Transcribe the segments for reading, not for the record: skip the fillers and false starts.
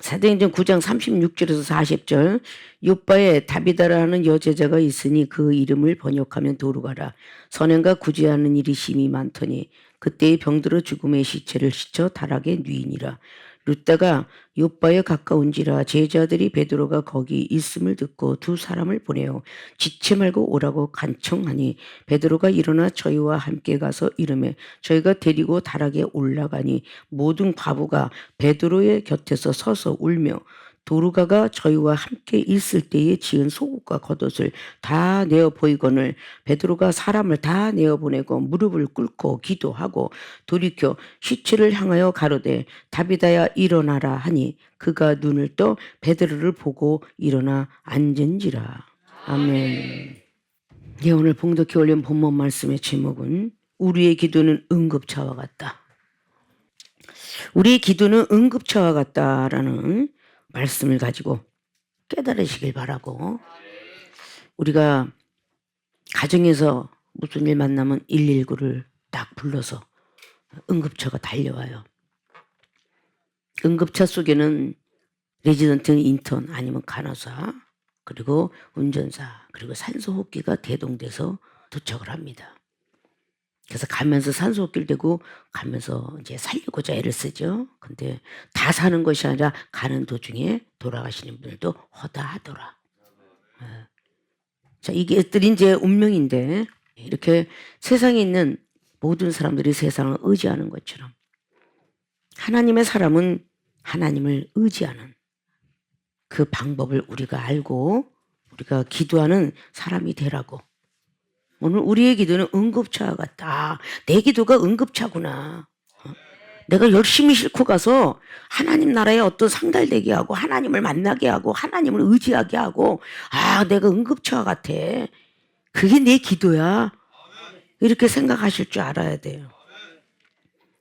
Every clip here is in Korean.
사도행전 9장 36절에서 40절 요바에 다비다라 하는 여제자가 있으니 그 이름을 번역하면 도루가라. 선행과 구제하는 일이 심히 많더니 그때에 병들어 죽음의 시체를 씻어 다락에 뉘이니라. 룻다가 요바에 가까운지라 제자들이 베드로가 거기 있음을 듣고 두 사람을 보내어 지체 말고 오라고 간청하니 베드로가 일어나 저희와 함께 가서 이르매 저희가 데리고 다락에 올라가니 모든 과부가 베드로의 곁에서 서서 울며 도루가가 저희와 함께 있을 때에 지은 속옷과 겉옷을 다 내어 보이거늘 베드로가 사람을 다 내어 보내고 무릎을 꿇고 기도하고 돌이켜 시체를 향하여 가로되 다비다야 일어나라 하니 그가 눈을 떠 베드로를 보고 일어나 앉은지라. 아멘. 네, 오늘 봉독해 올린 본문 말씀의 제목은 우리의 기도는 응급차와 같다. 우리의 기도는 응급차와 같다라는 말씀을 가지고 깨달으시길 바라고, 우리가 가정에서 무슨 일 만나면 119를 딱 불러서 응급차가 달려와요. 응급차 속에는 레지던트 인턴 아니면 간호사 그리고 운전사 그리고 산소호흡기가 대동돼서 도착을 합니다. 그래서 가면서 산소호흡기를 대고 가면서 이제 살리고자 애를 쓰죠. 근데 다 사는 것이 아니라 가는 도중에 돌아가시는 분들도 허다하더라. 자, 이게들이 이제 운명인데 이렇게 세상에 있는 모든 사람들이 세상을 의지하는 것처럼 하나님의 사람은 하나님을 의지하는 그 방법을 우리가 알고 우리가 기도하는 사람이 되라고. 오늘 우리의 기도는 응급차 같다. 내 기도가 응급차구나. 내가 열심히 싣고 가서 하나님 나라에 어떤 상달되게 하고 하나님을 만나게 하고 하나님을 의지하게 하고, 아, 내가 응급차 같아. 그게 내 기도야. 이렇게 생각하실 줄 알아야 돼요.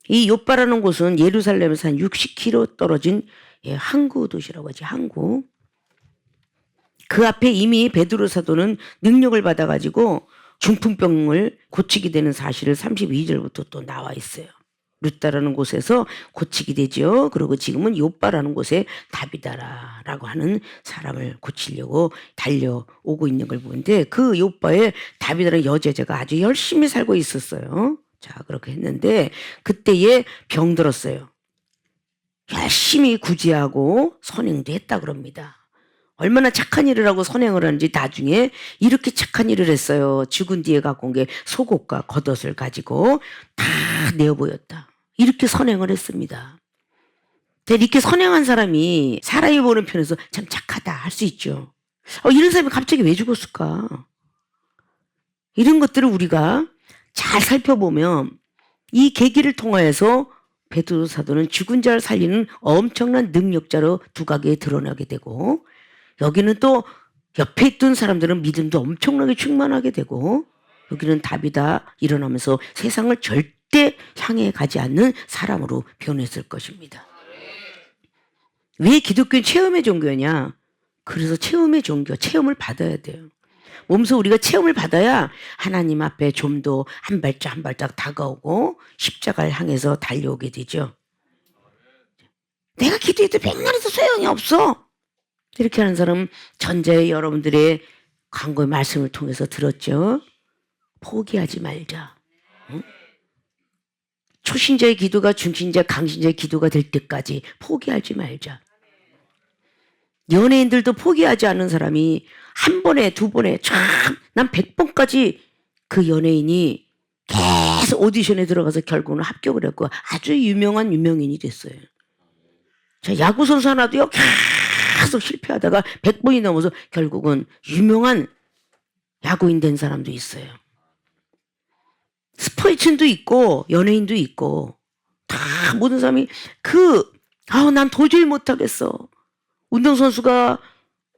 이 요바라는 곳은 예루살렘에서 한 60km 떨어진 항구 도시라고 하지, 항구. 그 앞에 이미 베드로 사도는 능력을 받아가지고 중풍병을 고치게 되는 사실을 32절부터 또 나와 있어요. 룻다라는 곳에서 고치게 되죠. 그리고 지금은 요바라는 곳에 다비다라고 하는 사람을 고치려고 달려오고 있는 걸 보는데, 그 요바에 다비다라는 여제자가 아주 열심히 살고 있었어요. 자, 그렇게 했는데 그때에 병들었어요. 열심히 구제하고 선행도 했다 그럽니다. 얼마나 착한 일을 하고 선행을 하는지 나중에 이렇게 착한 일을 했어요. 죽은 뒤에 갖고 온 게 속옷과 겉옷을 가지고 다 내어 보였다. 이렇게 선행을 했습니다. 이렇게 선행한 사람이 사람이 보는 편에서 참 착하다 할 수 있죠. 이런 사람이 갑자기 왜 죽었을까? 이런 것들을 우리가 잘 살펴보면 이 계기를 통하여서 베드로 사도는 죽은 자를 살리는 엄청난 능력자로 두각에 드러나게 되고, 여기는 또 옆에 있던 사람들은 믿음도 엄청나게 충만하게 되고, 여기는 다비다 일어나면서 세상을 절대 향해 가지 않는 사람으로 변했을 것입니다. 왜 기독교는 체험의 종교냐? 그래서 체험의 종교, 체험을 받아야 돼요. 몸소 우리가 체험을 받아야 하나님 앞에 좀 더 한 발짝 한 발짝 다가오고 십자가를 향해서 달려오게 되죠. 내가 기도해도 백날 해도 소용이 없어. 이렇게 하는 사람은 전자에 여러분들의 광고의 말씀을 통해서 들었죠. 포기하지 말자. 응? 초신자의 기도가 중신자, 강신자의 기도가 될 때까지 포기하지 말자. 연예인들도 포기하지 않는 사람이 한 번에 두 번에 난 100번까지 그 연예인이 계속 오디션에 들어가서 결국은 합격을 했고 아주 유명한 유명인이 됐어요. 자, 야구선수 하나도요 계속 실패하다가 100번이 넘어서 결국은 유명한 야구인 된 사람도 있어요. 스포츠인도 있고 연예인도 있고 다 모든 사람이 난 도저히 못하겠어. 운동선수가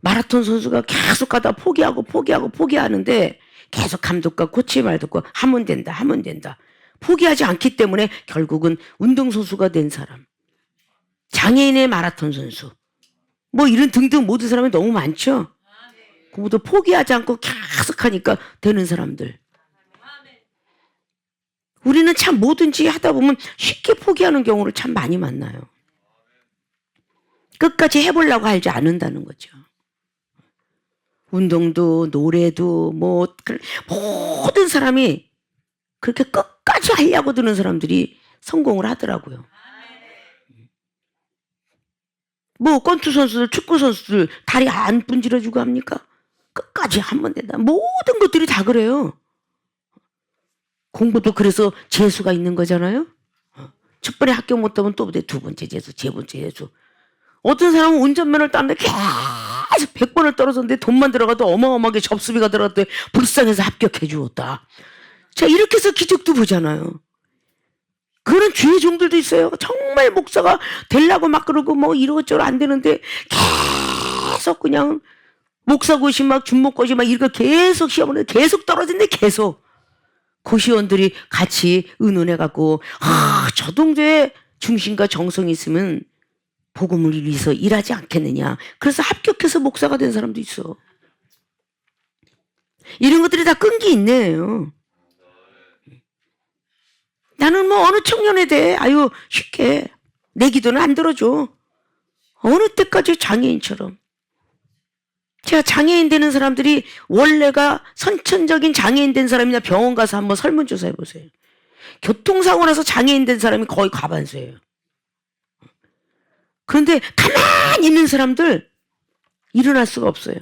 마라톤 선수가 계속 가다 포기하는데 계속 감독과 코치의 말 듣고 하면 된다. 포기하지 않기 때문에 결국은 운동선수가 된 사람, 장애인의 마라톤 선수, 뭐 이런 등등 모든 사람이 너무 많죠. 그것도 포기하지 않고 계속 하니까 되는 사람들. 우리는 참 뭐든지 하다 보면 쉽게 포기하는 경우를 참 많이 만나요. 끝까지 해보려고 하지 않는다는 거죠. 운동도 노래도 모든 사람이 그렇게 끝까지 하려고 드는 사람들이 성공을 하더라고요. 권투 선수들, 축구 선수들 다리 안 분질러주고 합니까? 끝까지 한 번 된다. 모든 것들이 다 그래요. 공부도 그래서 재수가 있는 거잖아요. 첫 번에 합격 못하면 또 두 번째 재수, 세 번째 재수. 어떤 사람은 운전면허를 따는데 계속 100번을 떨어졌는데 돈만 들어가도 어마어마하게 접수비가 들어갔더니 불쌍해서 합격해 주었다. 자, 이렇게 해서 기적도 보잖아요. 그런 주의 종들도 있어요. 정말 목사가 되려고 막 그러고 이러고저러고 안 되는데 계속 그냥 목사고시 준목고시 이렇게 계속 시험을 계속 떨어진대. 계속 고시원들이 같이 의논해갖고 저 동조의 중심과 정성이 있으면 복음을 위해서 일하지 않겠느냐. 그래서 합격해서 목사가 된 사람도 있어. 이런 것들이 다 끈기 있네요. 나는 어느 청년에 대해 쉽게 내 기도는 안 들어줘. 어느 때까지 장애인처럼. 제가 장애인 되는 사람들이 원래가 선천적인 장애인 된 사람이나 병원 가서 한번 설문조사 해보세요. 교통사고 나서 장애인 된 사람이 거의 과반수예요. 그런데 가만히 있는 사람들 일어날 수가 없어요.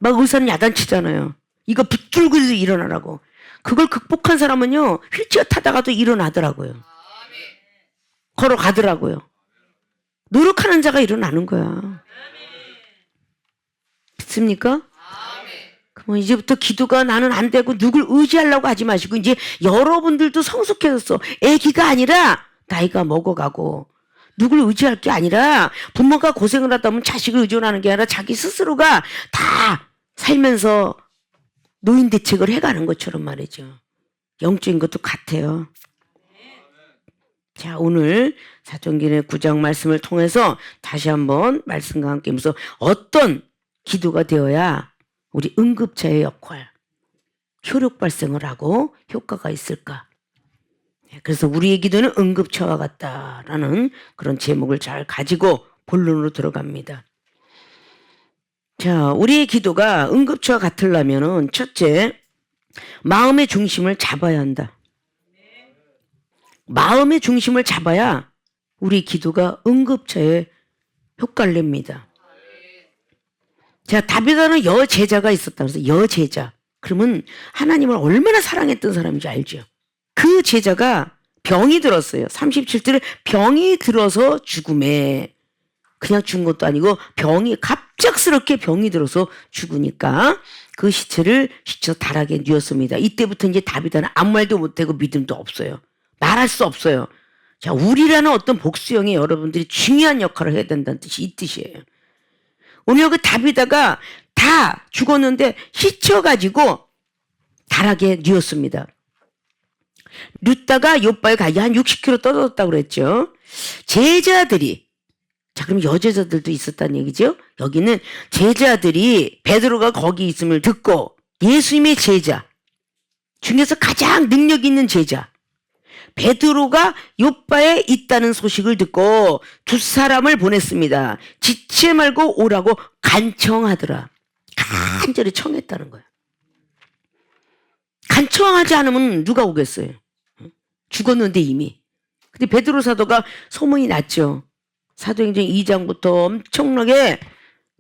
의사는 야단치잖아요. 이거 빗줄고 일어나라고. 그걸 극복한 사람은요, 휠체어 타다가도 일어나더라고요. 걸어가더라고요. 노력하는 자가 일어나는 거야. 믿습니까? 그럼 이제부터 기도가 나는 안 되고 누굴 의지하려고 하지 마시고, 이제 여러분들도 성숙해졌어. 애기가 아니라 나이가 먹어가고, 누굴 의지할 게 아니라 부모가 고생을 하다 보면 자식을 의존하는 게 아니라 자기 스스로가 다 살면서 노인 대책을 해가는 것처럼 말이죠. 영적인 것도 같아요. 자, 오늘 사도행전의 9장 말씀을 통해서 다시 한번 말씀과 함께 하면서 어떤 기도가 되어야 우리 응급처의 역할, 효력 발생을 하고 효과가 있을까? 그래서 우리의 기도는 응급처와 같다라는 그런 제목을 잘 가지고 본론으로 들어갑니다. 자, 우리의 기도가 응급처와 같으려면은 첫째, 마음의 중심을 잡아야 한다. 마음의 중심을 잡아야 우리 기도가 응급처에 효과를 냅니다. 자, 다비다는 여제자가 있었다. 그래서 여제자. 그러면 하나님을 얼마나 사랑했던 사람인지 알죠? 그 제자가 병이 들었어요. 37절에 병이 들어서 죽음에, 그냥 죽은 것도 아니고 갑작스럽게 병이 들어서 죽으니까 그 시체를 시쳐 다락에 뉘었습니다. 이때부터 이제 다비다는 아무 말도 못하고 믿음도 없어요. 말할 수 없어요. 자, 우리라는 어떤 복수형이 여러분들이 중요한 역할을 해야 된다는 뜻이 이 뜻이에요. 오늘 그 다비다가 다 죽었는데 시쳐가지고 다락에 뉘었습니다. 뉘다가 요바에 가야 한 60km 떨어졌다고 그랬죠. 제자들이, 자, 그럼 여제자들도 있었다는 얘기죠. 여기는 제자들이 베드로가 거기 있음을 듣고 예수님의 제자 중에서 가장 능력 있는 제자 베드로가 요바에 있다는 소식을 듣고 두 사람을 보냈습니다. 지체 말고 오라고 간청하더라. 간절히 청했다는 거야. 간청하지 않으면 누가 오겠어요? 죽었는데 이미. 근데 베드로 사도가 소문이 났죠. 사도행전 2장부터 엄청나게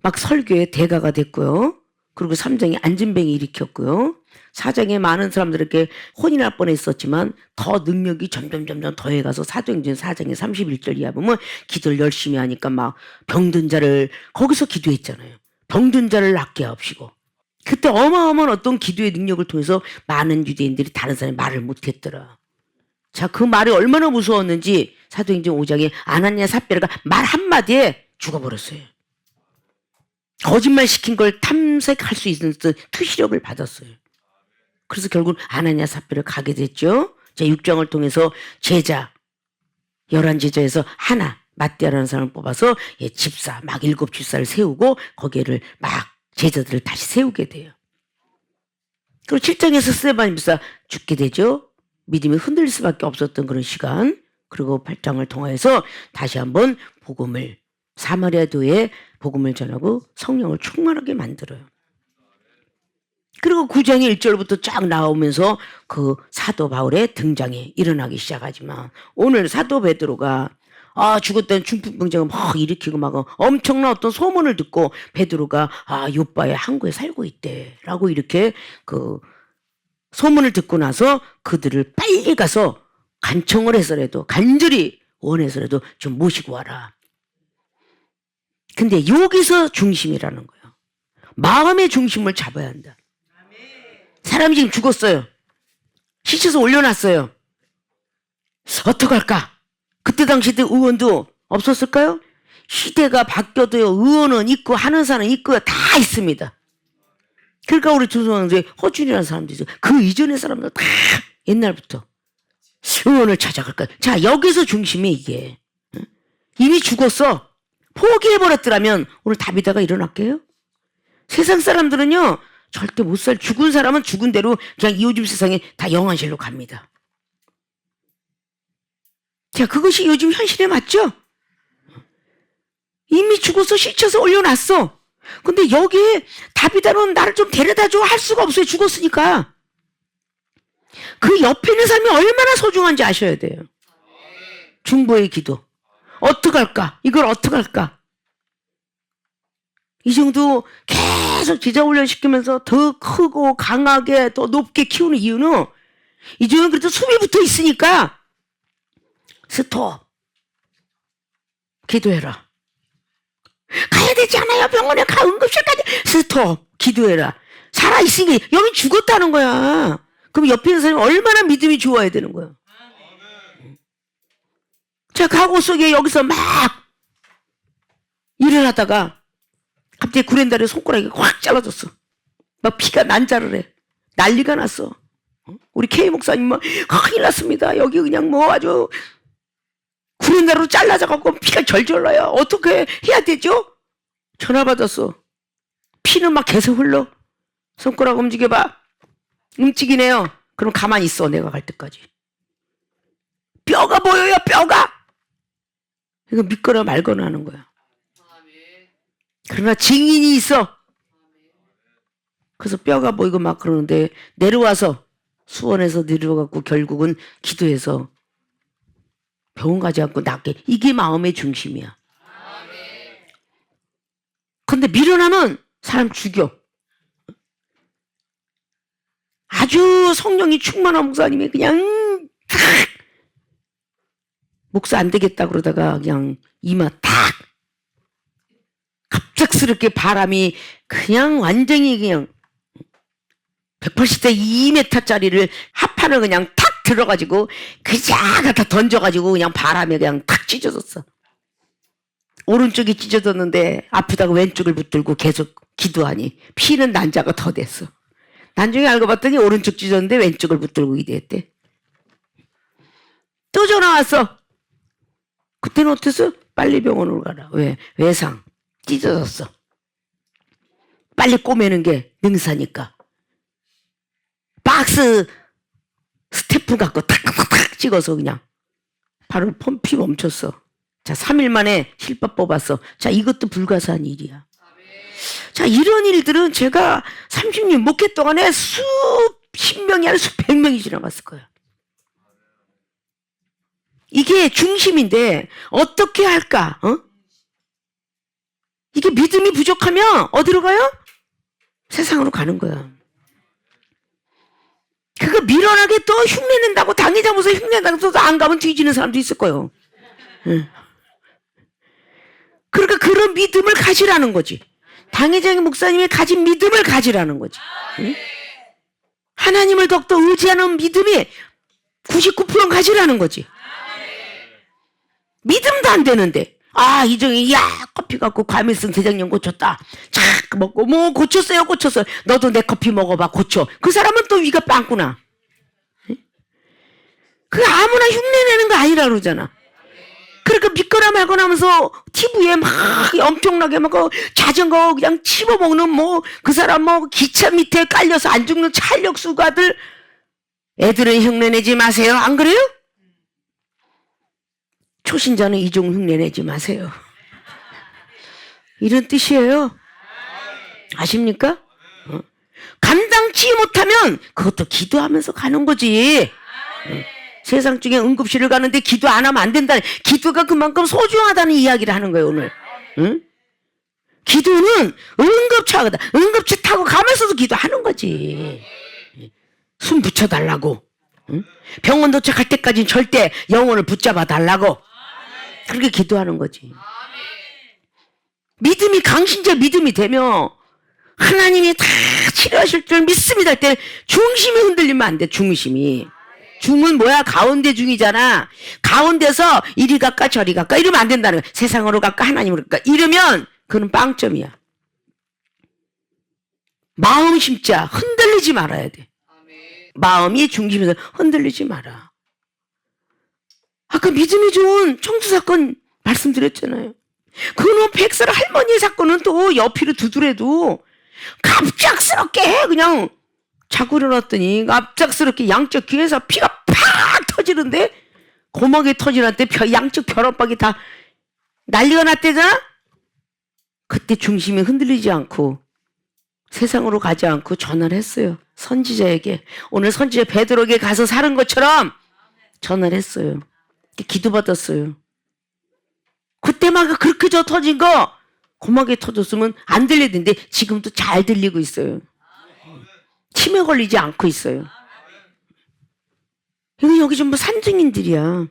막 설교의 대가가 됐고요. 그리고 3장에 안진뱅이 일으켰고요. 4장에 많은 사람들에게 혼이 날 뻔했었지만 더 능력이 점점 더해가서 사도행전 4장의 31절 이하 보면 기도를 열심히 하니까 막 병든 자를, 거기서 기도했잖아요. 병든 자를 낫게 하옵시고. 그때 어마어마한 어떤 기도의 능력을 통해서 많은 유대인들이 다른 사람이 말을 못했더라. 자, 그 말이 얼마나 무서웠는지 사도행전 5장에 아나니아 삽비라가 말 한마디에 죽어버렸어요. 거짓말 시킨 걸 탐색할 수 있는 투시력을 받았어요. 그래서 결국 아나니아 삽비를 가게 됐죠. 자, 6장을 통해서 제자 11제자에서 하나 마띠아라는 사람을 뽑아서 집사 막 7집사를 세우고 거기를 막 제자들을 다시 세우게 돼요. 그리고 7장에서 스데반 집사 죽게 되죠. 믿음이 흔들릴 수밖에 없었던 그런 시간. 그리고 8장을 통해서 다시 한번 복음을 사마리아 교회에 복음을 전하고 성령을 충만하게 만들어요. 그리고 9장의 1절부터 쫙 나오면서 그 사도 바울의 등장이 일어나기 시작하지만 오늘 사도 베드로가 죽었다는 중풍병자가 막 일으키고 막 엄청난 어떤 소문을 듣고 베드로가 요빠의 항구에 살고 있대라고 이렇게 그 소문을 듣고 나서 그들을 빨리 가서 간청을 해서라도 간절히 원해서라도 좀 모시고 와라. 근데 여기서 중심이라는 거예요. 마음의 중심을 잡아야 한다. 사람이 지금 죽었어요. 시체에서 올려놨어요. 어떡할까? 그때 당시 때 의원도 없었을까요? 시대가 바뀌어도요. 의원은 있고 하는 사람은 있고요. 다 있습니다. 그러니까 우리 조선왕조에 허준이라는 사람도 있어요. 그 이전의 사람들 다 옛날부터 의원을 찾아갈까. 자, 여기서 중심이 이게. 이미 죽었어. 포기해버렸더라면 오늘 다비다가 일어났게요? 세상 사람들은요. 절대 못 살. 죽은 사람은 죽은 대로 그냥 이 요즘 세상에 다 영안실로 갑니다. 자, 그것이 요즘 현실에 맞죠? 이미 죽어서 시체에서 올려놨어. 근데 여기에 다비다는 나를 좀 데려다줘 할 수가 없어요. 죽었으니까. 그 옆에 있는 사람이 얼마나 소중한지 아셔야 돼요. 중보의 기도. 어떡할까? 이걸 어떡할까? 이 정도 계속 지자훈련 시키면서 더 크고 강하게 더 높게 키우는 이유는 이제는 그래도 숨이 붙어 있으니까 스톱. 기도해라. 가야 되지 않아요? 병원에 가. 응급실까지. 스톱. 기도해라. 살아있으니 여기 죽었다는 거야. 그럼 옆에 있는 사람이 얼마나 믿음이 좋아야 되는 거야. 자, 가고 속에 여기서 막 일을 하다가 갑자기 구렌다리에 손가락이 확 잘라졌어. 막 피가 난자를 해. 난리가 났어. 우리 K 목사님 막 큰일 났습니다. 여기 그냥 뭐 아주 구렌다리로 잘라져갖고 피가 절절 나요. 어떻게 해야 되죠? 전화 받았어. 피는 막 계속 흘러. 손가락 움직여봐. 움직이네요. 그럼 가만히 있어. 내가 갈 때까지. 뼈가 보여요. 뼈가. 이거 믿거나 말거나 하는 거야. 그러나 증인이 있어. 그래서 뼈가 보이고 막 그러는데 내려와서 수원에서 내려와갖고 결국은 기도해서 병원 가지 않고 낫게. 이게 마음의 중심이야. 근데 미련하면 사람 죽여. 아주 성령이 충만한 목사님이 그냥 탁 목사 안 되겠다 그러다가 그냥 이마 탁 갑작스럽게 바람이 그냥 완전히 그냥 180대 2m짜리를 합판을 그냥 탁 들어가지고 그자 갖다 던져가지고 그냥 바람에 그냥 탁 찢어졌어. 오른쪽이 찢어졌는데 아프다고 왼쪽을 붙들고 계속 기도하니 피는 난자가 더 됐어. 나중에 알고 봤더니 오른쪽 찢었는데 왼쪽을 붙들고 기도했대. 또 전화 왔어. 그때는 어땠어? 빨리 병원으로 가라. 왜? 외상. 찢어졌어. 빨리 꼬매는 게 능사니까. 박스 스태프 갖고 탁탁탁 찍어서 그냥 바로 피 멈췄어. 자, 3일 만에 실밥 뽑았어. 자, 이것도 불가사한 일이야. 자, 이런 일들은 제가 30년 목회 동안에 수십 명이 아니라 수백 명이 지나갔을 거야. 이게 중심인데 어떻게 할까? 이게 믿음이 부족하면 어디로 가요? 세상으로 가는 거야. 그거 미련하게 또 흉내낸다고 당이 잡아서 흉내낸다고 해서 안 가면 뒤지는 사람도 있을 거예요. 그러니까 그런 믿음을 가지라는 거지. 당회장의 목사님이 가진 믿음을 가지라는 거지. 하나님을 더욱더 의지하는 믿음이 99% 가지라는 거지. 믿음도 안 되는데 이정이 커피 갖고 과민성 대장염 고쳤다. 착 먹고 뭐 고쳤어요. 너도 내 커피 먹어봐. 고쳐. 그 사람은 또 위가 빵꾸나. 그 아무나 흉내내는 거 아니라 그러잖아. 그러니까 믿거나 말거나 하면서 TV에 막 엄청나게 막 자전거 그냥 씹어먹는 뭐 그 사람 뭐 기차 밑에 깔려서 안 죽는 찰력 수가들 애들은 흉내내지 마세요. 안 그래요? 초신자는 이종 흉내내지 마세요. 이런 뜻이에요. 아십니까? 감당치 못하면 그것도 기도하면서 가는 거지. 세상 중에 응급실을 가는데 기도 안 하면 안 된다. 기도가 그만큼 소중하다는 이야기를 하는 거예요, 오늘. 응? 기도는 응급차거든. 응급차 타고 가면서도 기도하는 거지. 숨 붙여달라고. 응? 병원 도착할 때까지는 절대 영혼을 붙잡아 달라고. 그렇게 기도하는 거지. 믿음이 강신자 믿음이 되면 하나님이 다 치료하실 줄 믿습니다 할 때 중심이 흔들리면 안 돼. 중심이. 중은 뭐야? 가운데 중이잖아. 가운데서 이리 갈까 저리 갈까 이러면 안 된다는 거야. 세상으로 갈까 하나님으로 갈까 이러면 그는 빵점이야. 마음 심자 흔들리지 말아야 돼. 마음이 중심에서 흔들리지 마라. 아까 믿음이 좋은 청주 사건 말씀드렸잖아요. 그놈 백설 할머니 사건은 또 옆이로 두드려도 갑작스럽게 그냥 자고 일어났더니 갑작스럽게 양쪽 귀에서 피가 팍 터지는데 고막이 터지는데 양쪽 벼락박이 다 난리가 났대잖아. 그때 중심이 흔들리지 않고 세상으로 가지 않고 전화를 했어요. 선지자에게. 오늘 선지자 베드로에게 가서 사는 것처럼 전화를 했어요. 기도받았어요. 그때 막 그렇게 저 터진 거 고막에 터졌으면 안 들리던데 지금도 잘 들리고 있어요. 치매 걸리지 않고 있어요. 이거 여기 전부 산증인들이야.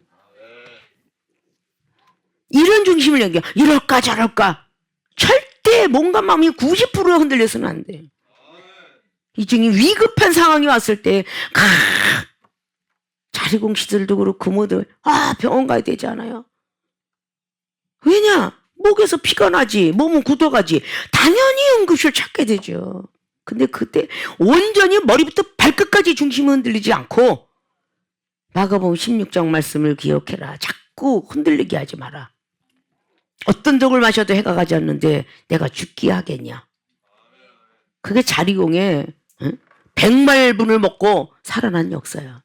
이런 중심을 연기야. 이럴까 저럴까. 절대 몸과 마음이 90% 흔들려서는 안 돼. 이 중에 위급한 상황이 왔을 때 자리공 시들도 그렇고 뭐들 병원 가야 되지 않아요? 왜냐? 목에서 피가 나지, 몸은 굳어가지. 당연히 응급실 찾게 되죠. 근데 그때 온전히 머리부터 발끝까지 중심이 흔들리지 않고 마가복음 16장 말씀을 기억해라. 자꾸 흔들리게 하지 마라. 어떤 독을 마셔도 해가 가지 않는데 내가 죽기 하겠냐. 그게 자리공에 100마일분을 먹고 살아난 역사야.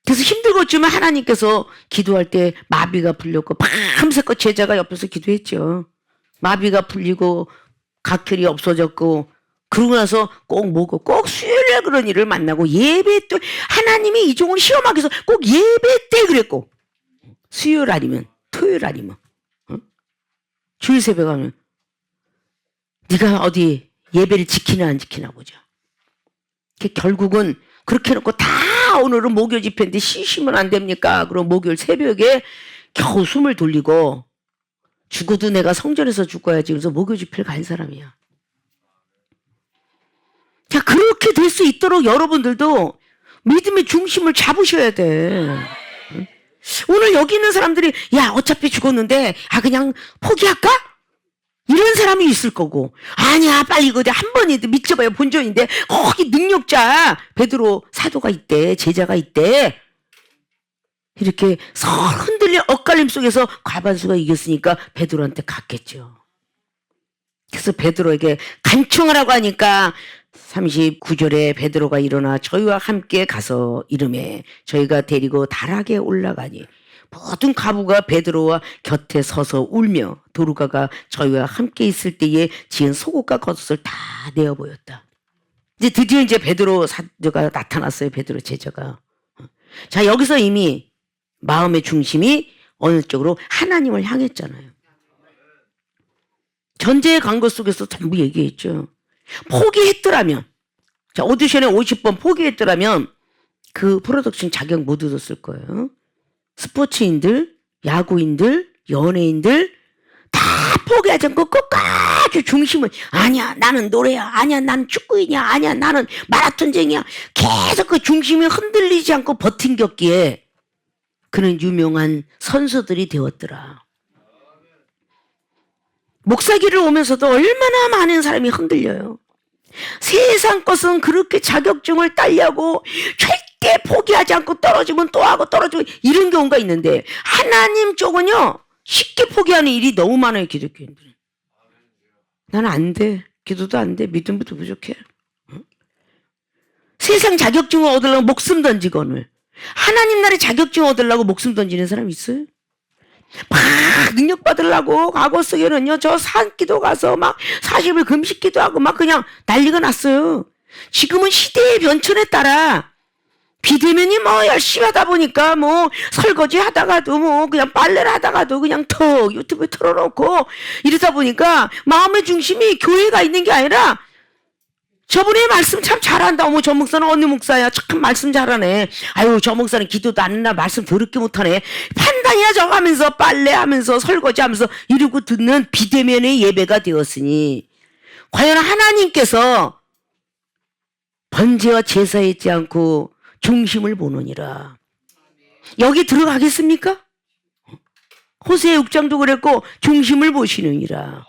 그래서 힘들겠지만 하나님께서 기도할 때 마비가 풀렸고 밤새껏 제자가 옆에서 기도했죠. 마비가 풀리고 각혈이 없어졌고 그러고 나서 꼭 수요일에 그런 일을 만나고 예배 때 하나님이 이 종을 시험하기 위해서 꼭 예배 때 그랬고 수요일 아니면 토요일 아니면 주일 새벽 하면 네가 어디 예배를 지키나 안 지키나 보자. 결국은 그렇게 해놓고 다 오늘은 목요일 집회인데 쉬시면 안 됩니까? 그럼 목요일 새벽에 겨우 숨을 돌리고 죽어도 내가 성전에서 죽어야지. 그래서 목요일 집회를 간 사람이야. 자, 그렇게 될 수 있도록 여러분들도 믿음의 중심을 잡으셔야 돼. 오늘 여기 있는 사람들이 야 어차피 죽었는데 그냥 포기할까? 이런 사람이 있을 거고 아니야 빨리 이거 한 번이라도 믿져봐야 본전인데 거기 능력자 베드로 사도가 있대. 제자가 있대. 이렇게 서 흔들린 엇갈림 속에서 과반수가 이겼으니까 베드로한테 갔겠죠. 그래서 베드로에게 간청하라고 하니까 39절에 베드로가 일어나 저희와 함께 가서 이르매 저희가 데리고 다락에 올라가니 모든 과부가 베드로와 곁에 서서 울며 도르가가 저희와 함께 있을 때에 지은 속옷과 겉옷을 다 내어 보였다. 이제 드디어 이제 베드로 사도가 나타났어요. 베드로 제자가. 자, 여기서 이미 마음의 중심이 어느 쪽으로 하나님을 향했잖아요. 전제의 간것 속에서 전부 얘기했죠. 포기했더라면, 자, 오디션에 50번 포기했더라면 그 프로덕션 자격 못 얻었을 거예요. 스포츠인들, 야구인들, 연예인들 다 포기하지 않고 끝까지 중심을 아니야 나는 노래야 아니야 나는 축구인이야 아니야 나는 마라톤쟁이야 계속 그 중심이 흔들리지 않고 버틴겼기에 그는 유명한 선수들이 되었더라. 목사기를 오면서도 얼마나 많은 사람이 흔들려요. 세상 것은 그렇게 자격증을 따려고 절대 포기하지 않고 떨어지면 또 하고 떨어지고 이런 경우가 있는데 하나님 쪽은요 쉽게 포기하는 일이 너무 많아요. 기독교인들은. 나는 안 돼. 기도도 안 돼. 믿음부터 부족해. 세상 자격증을 얻으려고 목숨 던지고 오늘 하나님 나라의 자격증 얻으려고 목숨 던지는 사람 있어요? 막 능력 받으려고 과거 속에는요, 저 산기도 가서 막 40일 금식기도 하고 막 그냥 난리가 났어요. 지금은 시대의 변천에 따라 비대면이 뭐 열심히 하다 보니까 뭐 설거지 하다가도 뭐 그냥 빨래를 하다가도 그냥 턱 유튜브에 틀어놓고 이러다 보니까 마음의 중심이 교회가 있는 게 아니라 저분의 말씀 참 잘한다. 어머, 저 목사는 언니 목사야. 참 말씀 잘하네. 아유, 저 목사는 기도도 안 했나 말씀 더럽게 못하네. 판단이나 적하면서 빨래하면서 설거지하면서 이러고 듣는 비대면의 예배가 되었으니 과연 하나님께서 번제와 제사에 있지 않고 중심을 보느니라. 여기 들어가겠습니까? 호세의 6장도 그랬고 중심을 보시느니라.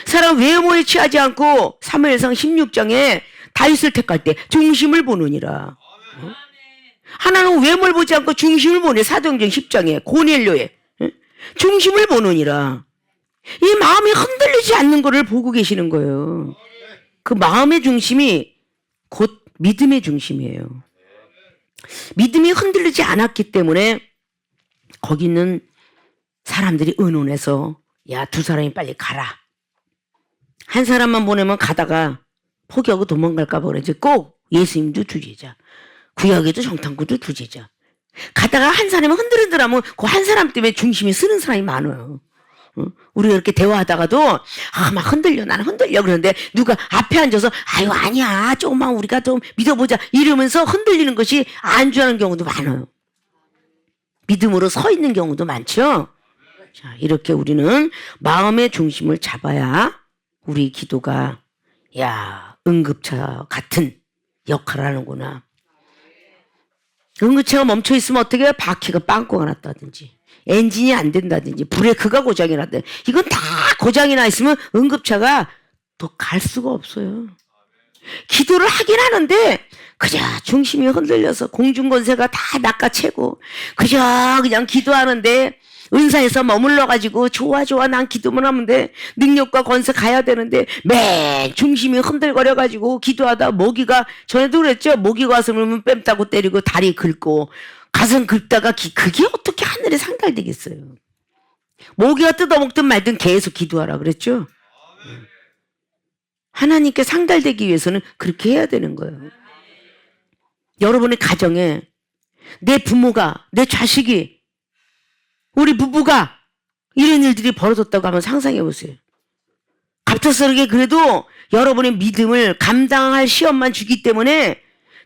사람 외모에 취하지 않고 사무엘상 16장에 다윗을 택할 때 중심을 보느니라. 하나는 외모를 보지 않고 중심을 보네. 사도행전 10장에 고넬료에 중심을 보느니라. 이 마음이 흔들리지 않는 것을 보고 계시는 거예요. 그 마음의 중심이 곧 믿음의 중심이에요. 믿음이 흔들리지 않았기 때문에 거기 있는 사람들이 의논해서 야, 두 사람이 빨리 가라. 한 사람만 보내면 가다가 포기하고 도망갈까 봐 그러지. 꼭 예수님도 주제자, 구약에도 정탐구도 주제자. 가다가 한 사람이 흔들흔들하면 그 한 사람 때문에 중심이 쓰는 사람이 많아요. 우리가 이렇게 대화하다가도 막 흔들려, 나는 흔들려 그러는데 누가 앞에 앉아서 아유 아니야 조금만 우리가 좀 믿어보자 이러면서 흔들리는 것이 안주하는 경우도 많아요. 믿음으로 서 있는 경우도 많죠. 자, 이렇게 우리는 마음의 중심을 잡아야 우리 기도가 야, 응급차 같은 역할을 하는구나. 응급차가 멈춰 있으면 어떻게 해요? 바퀴가 빵꾸가 났다든지 엔진이 안 된다든지 브레이크가 고장이 났다든지 이건 다 고장이 나 있으면 응급차가 또 갈 수가 없어요. 기도를 하긴 하는데 그저 중심이 흔들려서 공중권세가 다 낚아채고 그저 그냥 기도하는데 은사에서 머물러가지고 좋아 난 기도만 하면 돼. 능력과 권세 가야 되는데 맨 중심이 흔들거려가지고 기도하다 모기가 전에도 그랬죠. 모기가 와서 그러면 뺨 따고 때리고 다리 긁고 가슴 긁다가 그게 어떻게 하늘에 상달되겠어요. 모기가 뜯어먹든 말든 계속 기도하라 그랬죠. 하나님께 상달되기 위해서는 그렇게 해야 되는 거예요. 여러분의 가정에 내 부모가 내 자식이 우리 부부가 이런 일들이 벌어졌다고 하면 상상해 보세요. 갑작스럽게 그래도 여러분의 믿음을 감당할 시험만 주기 때문에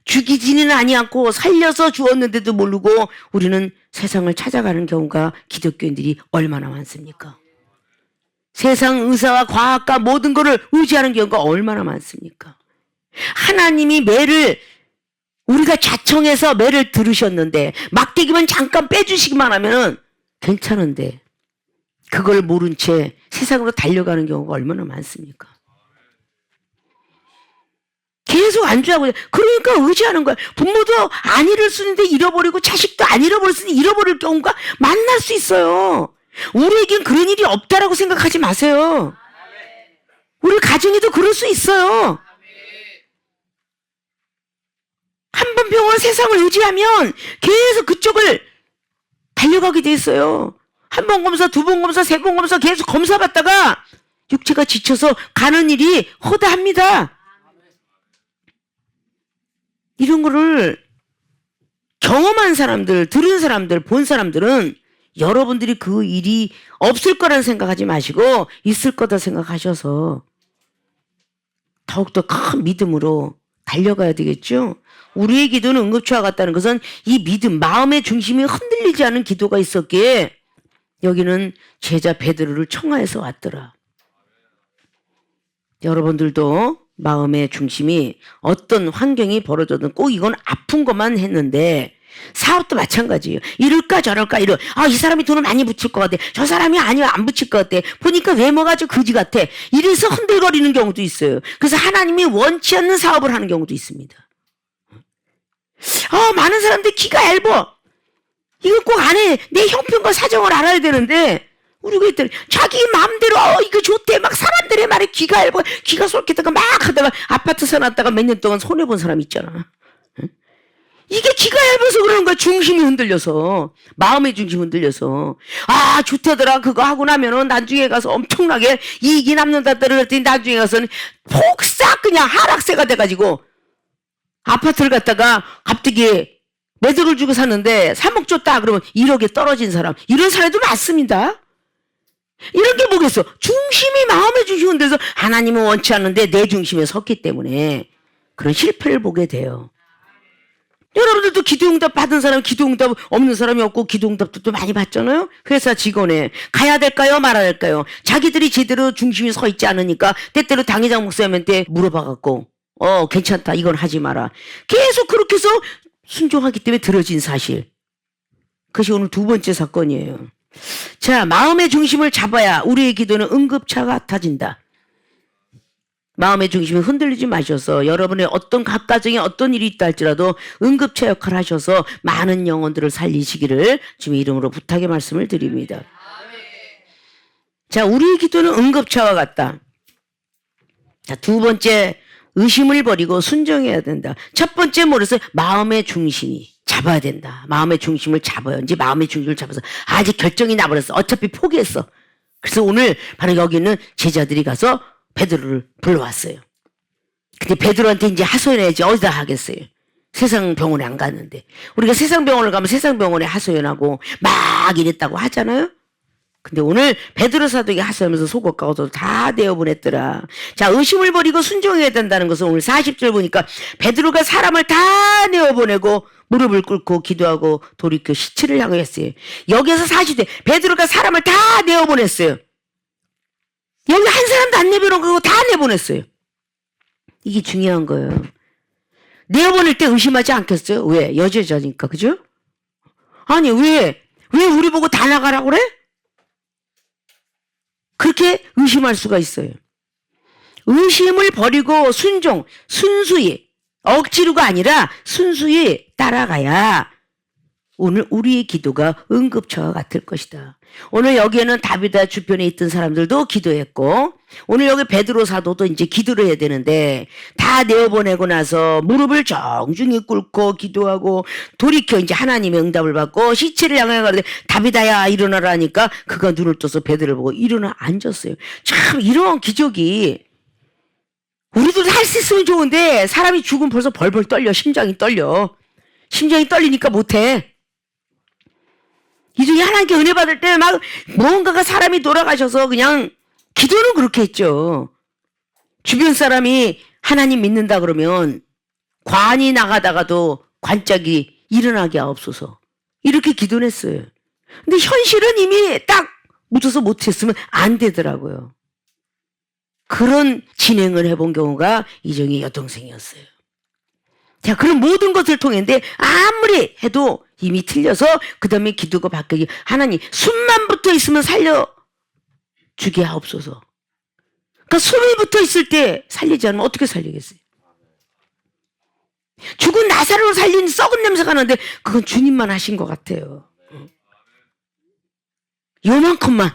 죽이지는 아니않고 살려서 주었는데도 모르고 우리는 세상을 찾아가는 경우가 기독교인들이 얼마나 많습니까? 세상 의사와 과학과 모든 것을 의지하는 경우가 얼마나 많습니까? 하나님이 매를 우리가 자청해서 매를 들으셨는데 막대기만 잠깐 빼주시기만 하면 괜찮은데 그걸 모른 채 세상으로 달려가는 경우가 얼마나 많습니까? 계속 안주하고 그러니까 의지하는 거야. 부모도 안 잃을 수 있는데 잃어버리고 자식도 안 잃어버릴 수 있는데 잃어버릴 경우가 만날 수 있어요. 우리에겐 그런 일이 없다라고 생각하지 마세요. 우리 가정에도 그럴 수 있어요. 한 번 병원 세상을 의지하면 계속 그쪽을 달려가게 돼 있어요. 한 번 검사, 두 번 검사, 세 번 검사 계속 검사받다가 육체가 지쳐서 가는 일이 허다합니다. 이런 거를 경험한 사람들, 들은 사람들, 본 사람들은 여러분들이 그 일이 없을 거라는 생각하지 마시고 있을 거다 생각하셔서 더욱더 큰 믿음으로 달려가야 되겠죠. 우리의 기도는 응급처와 같다는 것은 이 믿음, 마음의 중심이 흔들리지 않은 기도가 있었기에 여기는 제자 베드로를 청하해서 왔더라. 여러분들도 마음의 중심이 어떤 환경이 벌어져든 꼭 이건 아픈 것만 했는데 사업도 마찬가지예요. 이럴까 저럴까 이 사람이 돈을 많이 붙일 것 같아. 저 사람이 아니야 안 붙일 것 같아. 보니까 외모가 좀 거지 같아. 이래서 흔들거리는 경우도 있어요. 그래서 하나님이 원치 않는 사업을 하는 경우도 있습니다. 많은 사람들이 귀가 얇아. 이거 꼭 안 해. 내 형편과 사정을 알아야 되는데 우리가 있더니 자기 마음대로 이거 좋대. 막 사람들의 말에 귀가 얇아. 귀가 솔깃하고 막 하다가 아파트 사놨다가 몇 년 동안 손해본 사람 있잖아. 이게 기가 얇아서 그러는 거야. 중심이 흔들려서. 마음의 중심이 흔들려서. 아, 좋대더라. 그거 하고 나면은 나중에 가서 엄청나게 이익이 남는다 그랬더니 나중에 가서는 폭삭 그냥 하락세가 돼가지고 아파트를 갖다가 갑자기 매덕을 주고 샀는데 3억 줬다 그러면 1억에 떨어진 사람. 이런 사례도 많습니다. 이런 게 뭐겠어? 중심이 마음의 중심이 흔들려서 하나님은 원치 않는데 내 중심에 섰기 때문에 그런 실패를 보게 돼요. 여러분들도 기도응답 받은 사람, 기도응답 없는 사람이 없고 기도응답도 또 많이 받잖아요. 회사 직원에 가야 될까요 말아야 될까요? 자기들이 제대로 중심이 서 있지 않으니까 때때로 당회장 목사님한테 물어봐갖고 괜찮다 이건 하지 마라. 계속 그렇게 해서 순종하기 때문에 들어진 사실. 그것이 오늘 두 번째 사건이에요. 자, 마음의 중심을 잡아야 우리의 기도는 응급차 같아진다. 마음의 중심이 흔들리지 마셔서 여러분의 어떤 각 가정에 어떤 일이 있다 할지라도 응급차 역할을 하셔서 많은 영혼들을 살리시기를 주님의 이름으로 부탁의 말씀을 드립니다. 자, 우리의 기도는 응급차와 같다. 자, 두 번째, 의심을 버리고 순종해야 된다. 첫 번째 뭐랬어요? 마음의 중심이 잡아야 된다. 마음의 중심을 잡아요. 이제 마음의 중심을 잡아서 아직 결정이 나버렸어. 어차피 포기했어. 그래서 오늘 바로 여기 있는 제자들이 가서 베드로를 불러왔어요. 근데 베드로한테 이제 하소연해야지 어디다 하겠어요. 세상 병원에 안 갔는데. 우리가 세상 병원을 가면 세상 병원에 하소연하고 막 이랬다고 하잖아요. 근데 오늘 베드로 사도에게 하소연하면서 속옷 가고도 다 내어보냈더라. 자, 의심을 버리고 순종해야 된다는 것은 오늘 40절 보니까 베드로가 사람을 다 내어보내고 무릎을 꿇고 기도하고 돌이켜 시체를 향했어요. 여기에서 40절 베드로가 사람을 다 내어보냈어요. 여기 한 사람도 안 내보내고 다 내보냈어요. 이게 중요한 거예요. 내보낼 때 의심하지 않겠어요? 왜? 여자니까, 그죠? 아니, 왜 우리 보고 다 나가라고 그래? 그렇게 의심할 수가 있어요. 의심을 버리고 순수히, 억지로가 아니라 순수히 따라가야 오늘 우리의 기도가 응급처와 같을 것이다. 오늘 여기에는 다비다 주변에 있던 사람들도 기도했고 오늘 여기 베드로 사도도 이제 기도를 해야 되는데 다 내어보내고 나서 무릎을 정중히 꿇고 기도하고 돌이켜 이제 하나님의 응답을 받고 시체를 향해 가는데 다비다야 일어나라 하니까 그가 눈을 떠서 베드로를 보고 일어나 앉았어요. 참 이런 기적이 우리도 할 수 있으면 좋은데 사람이 죽으면 벌써 벌벌 떨려. 심장이 떨리니까 못해. 이 중에 하나님께 은혜 받을 때 막 무언가가 사람이 돌아가셔서 그냥 기도는 그렇게 했죠. 주변 사람이 하나님 믿는다 그러면 관이 나가다가도 관짝이 일어나게 하옵소서. 이렇게 기도는 했어요. 근데 현실은 이미 딱 묻어서 못했으면 안 되더라고요. 그런 진행을 해본 경우가 이정희 여동생이었어요. 자, 그런 모든 것을 통했는데 아무리 해도 이미 틀려서 그 다음에 기도가 바뀌기 하나님 숨만 붙어 있으면 살려주게 하옵소서. 그러니까 숨이 붙어 있을 때 살리지 않으면 어떻게 살리겠어요? 죽은 나사로를 살린 썩은 냄새가 나는데 그건 주님만 하신 것 같아요. 요만큼만.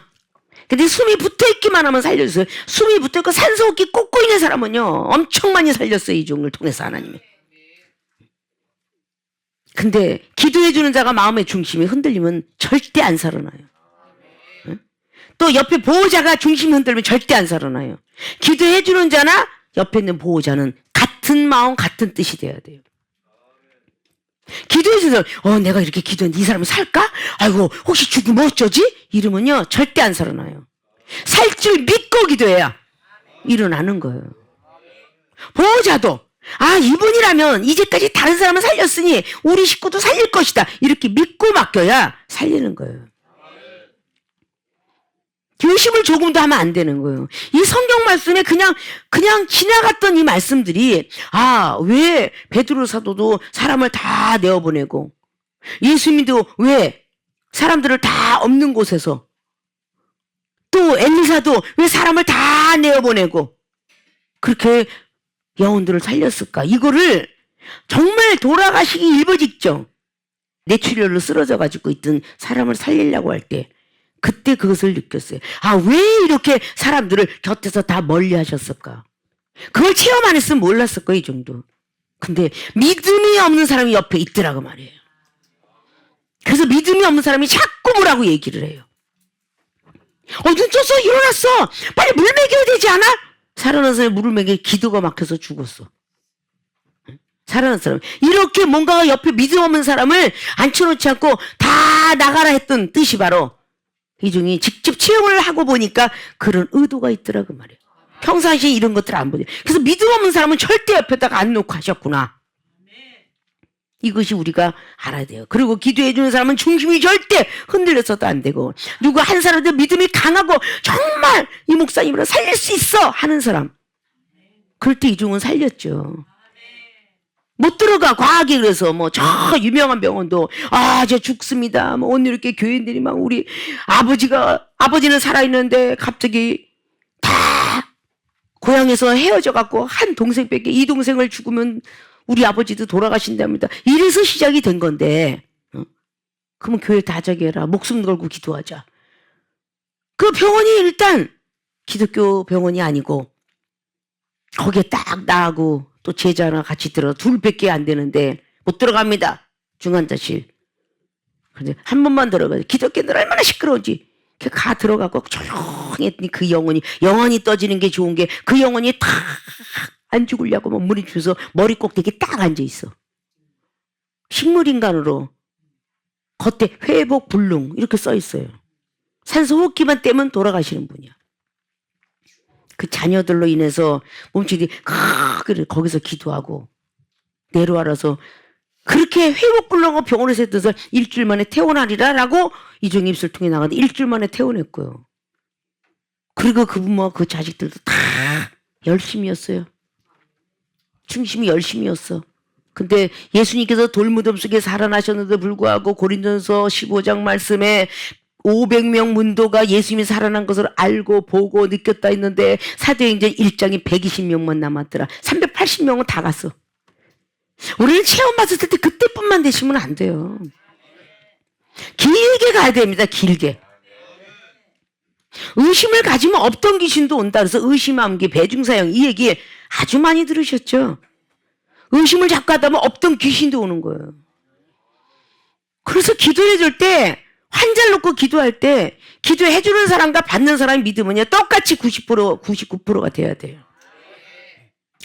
근데 숨이 붙어있기만 하면 살려주세요. 숨이 붙어있고 산소호흡기 꽂고 있는 사람은요 엄청 많이 살렸어요. 이 종을 통해서 하나님이. 근데 기도해주는 자가 마음의 중심이 흔들리면 절대 안 살아나요. 응? 또 옆에 보호자가 중심이 흔들리면 절대 안 살아나요. 기도해주는 자나 옆에 있는 보호자는 같은 마음 같은 뜻이 돼야 돼요. 기도해주는 사람 내가 이렇게 기도했는데 이 사람이 살까? 아이고 혹시 죽으면 어쩌지? 이러면요 절대 안 살아나요. 살 줄 믿고 기도해야 일어나는 거예요. 보호자도 이분이라면 이제까지 다른 사람은 살렸으니 우리 식구도 살릴 것이다. 이렇게 믿고 맡겨야 살리는 거예요. 의심을 조금도 하면 안 되는 거예요. 이 성경 말씀에 그냥 지나갔던 이 말씀들이 왜 베드로 사도도 사람을 다 내어보내고 예수님도 왜 사람들을 다 없는 곳에서 또 엘리사도 왜 사람을 다 내어보내고 그렇게 영혼들을 살렸을까? 이거를 정말 돌아가시기 일보 직전 뇌출혈로 쓰러져 가지고 있던 사람을 살리려고 할 때 그때 그것을 느꼈어요. 왜 이렇게 사람들을 곁에서 다 멀리 하셨을까? 그걸 체험 안 했으면 몰랐을 거예요, 이 정도. 근데 믿음이 없는 사람이 옆에 있더라고 말이에요. 그래서 믿음이 없는 사람이 자꾸 뭐라고 얘기를 해요. 눈 떴어, 일어났어, 빨리 물 먹여야 되지 않아? 살아난 사람이 물을 먹여 기도가 막혀서 죽었어. 살아난 사람. 이렇게 뭔가가 옆에 믿음 없는 사람을 앉혀놓지 않고 다 나가라 했던 뜻이 바로 이중이 직접 체험을 하고 보니까 그런 의도가 있더라고 말이에요. 평상시에 이런 것들 안 보죠. 그래서 믿음 없는 사람은 절대 옆에다가 안 놓고 하셨구나. 이것이 우리가 알아야 돼요. 그리고 기도해 주는 사람은 중심이 절대 흔들려서도 안 되고, 누구 한 사람도 믿음이 강하고 정말 이 목사님을 살릴 수 있어 하는 사람, 그럴 때 이중은 살렸죠. 못 들어가. 과학이 그래서 뭐 저 유명한 병원도 저 죽습니다. 뭐 오늘 이렇게 교인들이 막 우리 아버지는 살아있는데 갑자기 다 고향에서 헤어져 갖고 한 동생밖에 이 동생을 죽으면 우리 아버지도 돌아가신답니다. 이래서 시작이 된 건데, 그러면 교회 다 저기해라. 목숨 걸고 기도하자. 그 병원이 일단 기독교 병원이 아니고 거기에 딱 나하고 또 제자랑 같이 들어 둘밖에 안 되는데 못 들어갑니다. 중환자실. 근데 한 번만 들어가요. 기독교인들 얼마나 시끄러운지. 가 들어가고 조용히 했더니 그 영혼이 떠지는 게 좋은 게 그 영혼이 탁 안 죽으려고 뭐 물이 주서 머리 꼭대기 딱 앉아 있어. 식물인간으로 겉에 회복 불능 이렇게 써 있어요. 산소 호흡기만 떼면 돌아가시는 분이야. 그 자녀들로 인해서 몸집이 거기서 기도하고 내려와라서 그렇게 회복불능하고 병원에서 했던 걸 일주일 만에 퇴원하리라라고 이중 입술 통해 나가는데 일주일 만에 퇴원했고요. 그리고 그 부모와 그 자식들도 다 열심이었어요. 중심이 열심이었어. 근데 예수님께서 돌무덤 속에 살아나셨는데도 불구하고 고린도전서 15장 말씀에 500명 문도가 예수님이 살아난 것을 알고 보고 느꼈다 했는데 사도행전 1장이 120명만 남았더라. 380명은 다 갔어. 우리는 체험 받았을 때 그때뿐만 되시면 안 돼요. 길게 가야 됩니다. 길게. 의심을 가지면 없던 귀신도 온다. 그래서 의심암기, 배중사형 이 얘기 아주 많이 들으셨죠? 의심을 자꾸 하다 보면 없던 귀신도 오는 거예요. 그래서 기도해 줄 때 환자를 놓고 기도할 때 기도해 주는 사람과 받는 사람의 믿음은요 똑같이 90%, 99%가 돼야 돼요.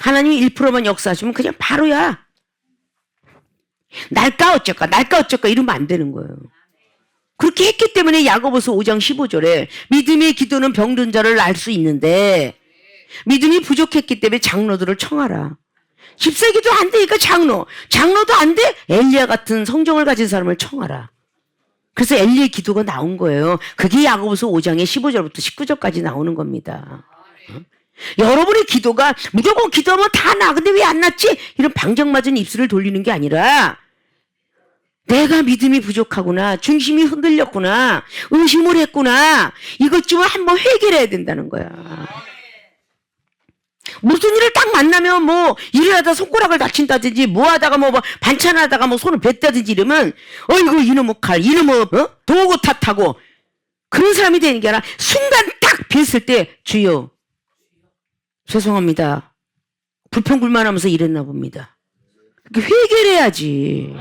하나님이 1%만 역사하시면 그냥 바로야. 날까 어쩔까 이러면 안 되는 거예요. 그렇게 했기 때문에 야고보서 5장 15절에 믿음의 기도는 병든 자를 날 수 있는데 믿음이 부족했기 때문에 장로들을 청하라. 집사기도 안 되니까 장로도 안 돼? 엘리야 같은 성정을 가진 사람을 청하라. 그래서 엘리의 기도가 나온 거예요. 그게 야고보서 5장의 15절부터 19절까지 나오는 겁니다. 여러분의 기도가 무조건 기도하면 다 나. 근데 왜 안 났지? 이런 방정맞은 입술을 돌리는 게 아니라 내가 믿음이 부족하구나. 중심이 흔들렸구나. 의심을 했구나. 이것 좀 한번 회개해야 된다는 거야. 무슨 일을 딱 만나면 뭐 일을 하다 손가락을 다친다든지 뭐 하다가 뭐 반찬하다가 뭐 손을 뱉다든지 이러면 어이구 이놈의 칼 이놈의 도구 탓하고 그런 사람이 되는 게 아니라 순간 딱 뵀을 때 주여 죄송합니다. 불평불만하면서 이랬나 봅니다. 회개를 해야지.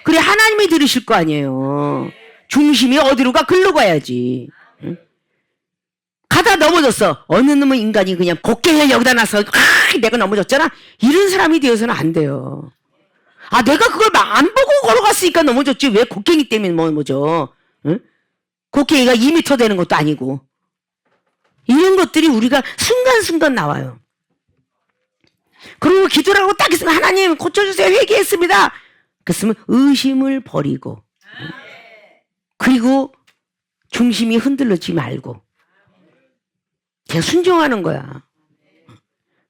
그래 하나님이 들으실 거 아니에요. 중심이 어디로 가? 글로 가야지. 응? 가다 넘어졌어. 어느 놈의 인간이 그냥 곡괭이를 여기다 놔서 내가 넘어졌잖아. 이런 사람이 되어서는 안 돼요. 내가 그걸 안 보고 걸어갔으니까 넘어졌지. 왜 곡괭이 때문에 넘어져? 응? 곡괭이가 2m 되는 것도 아니고. 이런 것들이 우리가 순간순간 나와요. 그리고 기도를 하고 딱 있으면 하나님 고쳐주세요. 회개했습니다. 그랬으면 의심을 버리고 그리고 중심이 흔들리지 말고 그냥 순종하는 거야.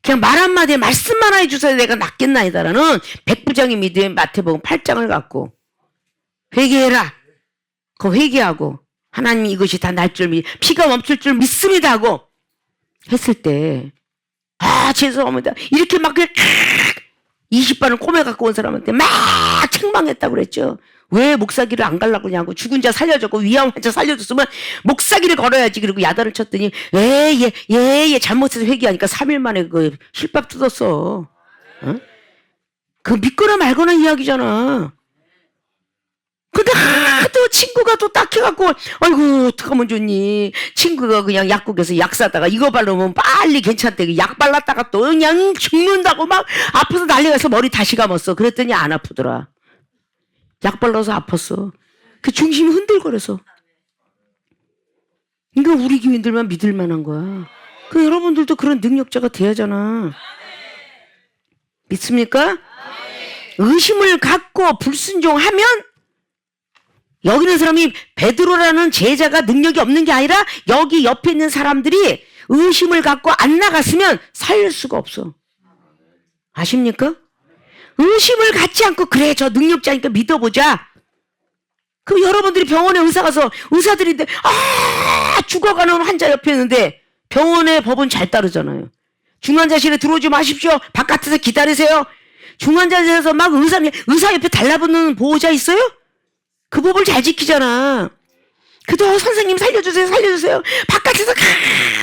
그냥 말 한마디에 말씀만 해주세요. 내가 낫겠나이다라는 백부장의 믿음의 마태복음 8장을 갖고 회개해라. 그 회개하고 하나님이 이것이 다 날 줄 피가 멈출 줄 믿습니다 하고 했을 때 죄송합니다. 이렇게 막 20발을 꼬매 갖고 온 사람한테 막 책망했다고 그랬죠. 왜 목사기를 안 가려고 그러냐고. 죽은 자 살려줬고 위암 환자 살려줬으면 목사기를 걸어야지. 그리고 야단을 쳤더니 잘못해서 회개하니까 3일 만에 그 실밥 뜯었어. 어? 그 믿거나 말거나 이야기잖아. 근데 하도 친구가 또 딱해갖고 아이고 어떡하면 좋니. 친구가 그냥 약국에서 약 사다가 이거 바르면 빨리 괜찮대. 약 발랐다가 또 그냥 죽는다고 막 아파서 난리가서 머리 다시 감았어. 그랬더니 안 아프더라. 약 발라서 아팠어. 그 중심이 흔들거려서. 이거 우리 교인들만 믿을 만한 거야. 그 여러분들도 그런 능력자가 돼야잖아. 믿습니까? 의심을 갖고 불순종하면 여기 있는 사람이 베드로라는 제자가 능력이 없는 게 아니라 여기 옆에 있는 사람들이 의심을 갖고 안 나갔으면 살릴 수가 없어. 아십니까? 의심을 갖지 않고 그래 저 능력자니까 믿어보자. 그럼 여러분들이 병원에 의사 가서 의사들이 죽어가는 환자 옆에 있는데 병원의 법은 잘 따르잖아요. 중환자실에 들어오지 마십시오. 바깥에서 기다리세요. 중환자실에서 막 의사 옆에 달라붙는 보호자 있어요? 그 법을 잘 지키잖아. 그도 선생님 살려주세요 살려주세요. 바깥에서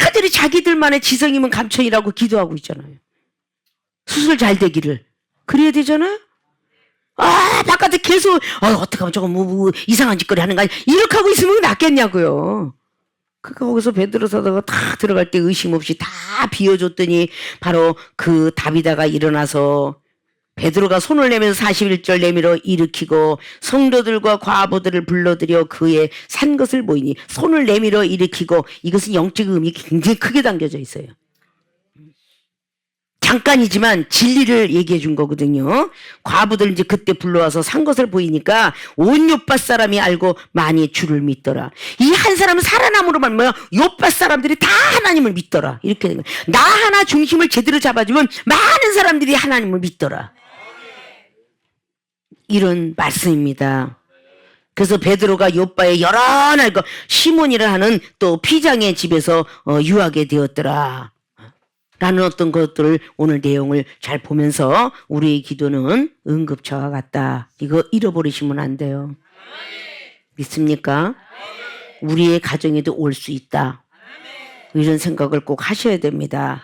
그들이 자기들만의 지성이면 감천이라고 기도하고 있잖아요. 수술 잘 되기를. 그래야 되잖아. 바깥에 계속 어떡하면 저거 뭐 이상한 짓거리 하는 거 아니야. 이렇게 하고 있으면 낫겠냐고요. 거기서 베드로 사도가 다 들어갈 때 의심 없이 다 비워줬더니 바로 그 다비다가 일어나서 베드로가 손을 내면서 41절 내밀어 일으키고 성도들과 과부들을 불러들여 그의 산 것을 보이니 손을 내밀어 일으키고 이것은 영적 의미 굉장히 크게 담겨져 있어요. 잠깐이지만 진리를 얘기해 준 거거든요. 과부들 이제 그때 불러와서 산 것을 보이니까 온 요파 사람이 알고 많이 주를 믿더라. 이 한 사람은 살아남으로 말면 요파 사람들이 다 하나님을 믿더라. 이렇게 된 거야. 나 하나 중심을 제대로 잡아주면 많은 사람들이 하나님을 믿더라. 이런 말씀입니다. 그래서 베드로가 요빠의 여러 날 시몬이라 하는 또 피장의 집에서 유하게 되었더라. 라는 어떤 것들을 오늘 내용을 잘 보면서 우리의 기도는 응급처와 같다. 이거 잃어버리시면 안 돼요. 믿습니까? 우리의 가정에도 올 수 있다. 이런 생각을 꼭 하셔야 됩니다.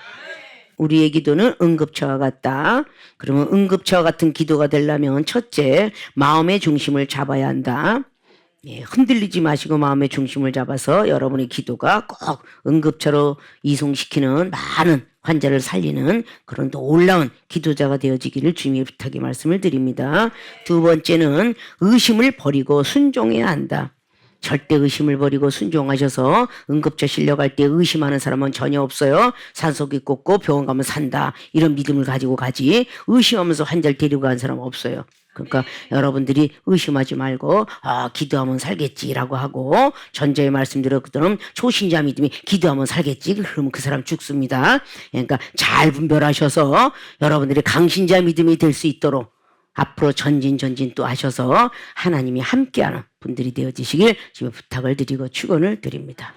우리의 기도는 응급처와 같다. 그러면 응급처와 같은 기도가 되려면 첫째, 마음의 중심을 잡아야 한다. 흔들리지 마시고 마음의 중심을 잡아서 여러분의 기도가 꼭 응급처로 이송시키는 많은 환자를 살리는 그런 놀라운 기도자가 되어지기를 주님의 부탁의 말씀을 드립니다. 두 번째는 의심을 버리고 순종해야 한다. 절대 의심을 버리고 순종하셔서 응급처 실려갈 때 의심하는 사람은 전혀 없어요. 산속에 꽂고 병원 가면 산다. 이런 믿음을 가지고 가지 의심하면서 환자를 데리고 가는 사람은 없어요. 그러니까 여러분들이 의심하지 말고 기도하면 살겠지라고 하고 전자에 말씀드렸거든 초신자 믿음이 기도하면 살겠지 그러면 그 사람 죽습니다. 그러니까 잘 분별하셔서 여러분들이 강신자 믿음이 될 수 있도록 앞으로 전진 또 하셔서 하나님이 함께하는 분들이 되어지시길 지금 부탁을 드리고 축원을 드립니다.